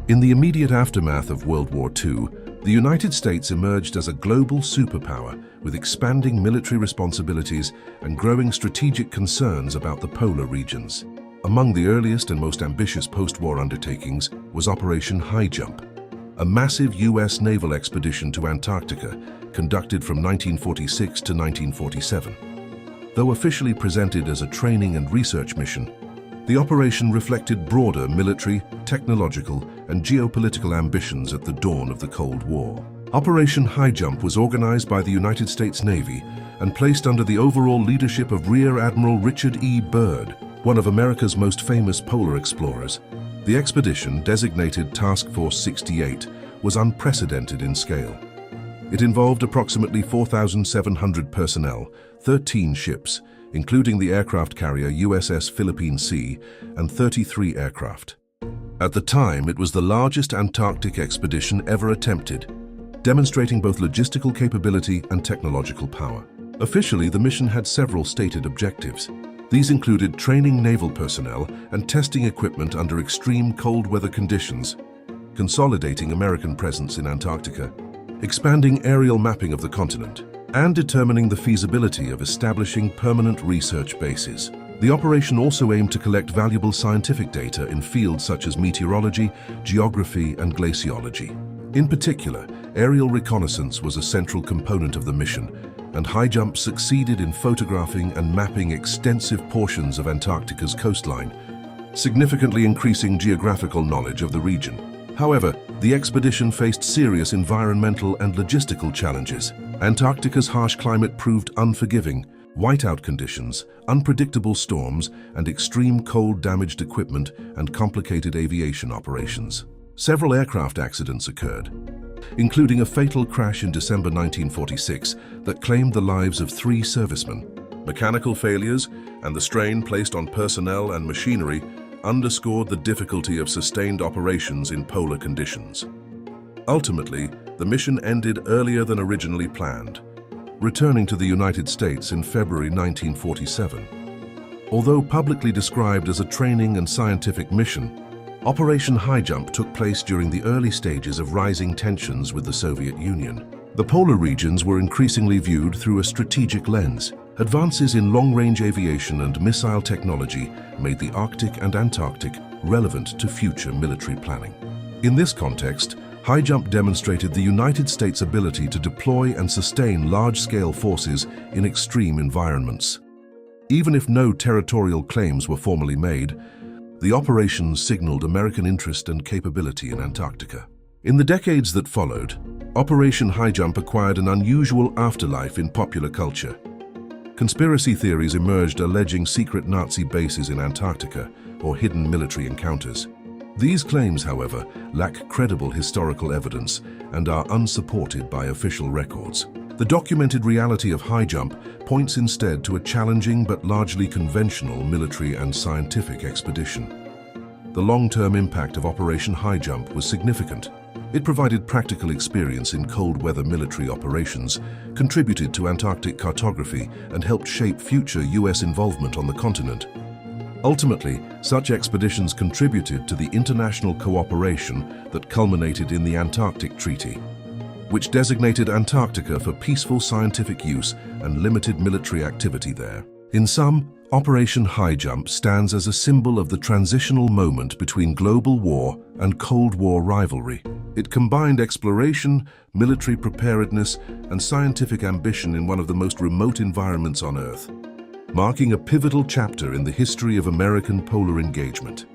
In the immediate aftermath of World War II, the United States emerged as a global superpower with expanding military responsibilities and growing strategic concerns about the polar regions. Among the earliest and most ambitious post-war undertakings was Operation Highjump, a massive U.S. naval expedition to Antarctica conducted from 1946 to 1947. Though officially presented as a training and research mission, the operation reflected broader military, technological, and geopolitical ambitions at the dawn of the Cold War. Operation Highjump was organized by the United States Navy and placed under the overall leadership of Rear Admiral Richard E. Byrd, one of America's most famous polar explorers. The expedition, designated Task Force 68, was unprecedented in scale. It involved approximately 4,700 personnel, 13 ships, including the aircraft carrier USS Philippine Sea, and 33 aircraft. At the time, it was the largest Antarctic expedition ever attempted, demonstrating both logistical capability and technological power. Officially, the mission had several stated objectives. These included training naval personnel and testing equipment under extreme cold weather conditions, consolidating American presence in Antarctica, expanding aerial mapping of the continent, and determining the feasibility of establishing permanent research bases. The operation also aimed to collect valuable scientific data in fields such as meteorology, geography, and glaciology. In particular, aerial reconnaissance was a central component of the mission, and Highjump succeeded in photographing and mapping extensive portions of Antarctica's coastline, significantly increasing geographical knowledge of the region. However, the expedition faced serious environmental and logistical challenges. Antarctica's harsh climate proved unforgiving. Whiteout conditions, unpredictable storms, and extreme cold damaged equipment and complicated aviation operations. Several aircraft accidents occurred, including a fatal crash in December 1946 that claimed the lives of 3 servicemen. Mechanical failures and the strain placed on personnel and machinery underscored the difficulty of sustained operations in polar conditions. Ultimately, the mission ended earlier than originally planned, returning to the United States in February 1947. Although publicly described as a training and scientific mission, Operation Highjump took place during the early stages of rising tensions with the Soviet Union. The polar regions were increasingly viewed through a strategic lens. Advances in long-range aviation and missile technology made the Arctic and Antarctic relevant to future military planning. In this context, Highjump demonstrated the United States' ability to deploy and sustain large-scale forces in extreme environments. Even if no territorial claims were formally made, the operations signaled American interest and capability in Antarctica. In the decades that followed, Operation Highjump acquired an unusual afterlife in popular culture. Conspiracy theories emerged alleging secret Nazi bases in Antarctica or hidden military encounters. These claims, however, lack credible historical evidence and are unsupported by official records. The documented reality of Highjump points instead to a challenging but largely conventional military and scientific expedition. The long-term impact of Operation Highjump was significant. It provided practical experience in cold weather military operations, contributed to Antarctic cartography, and helped shape future U.S. involvement on the continent. Ultimately, such expeditions contributed to the international cooperation that culminated in the Antarctic Treaty, which designated Antarctica for peaceful scientific use and limited military activity there. In sum, Operation Highjump stands as a symbol of the transitional moment between global war and Cold War rivalry. It combined exploration, military preparedness, and scientific ambition in one of the most remote environments on Earth, marking a pivotal chapter in the history of American polar engagement.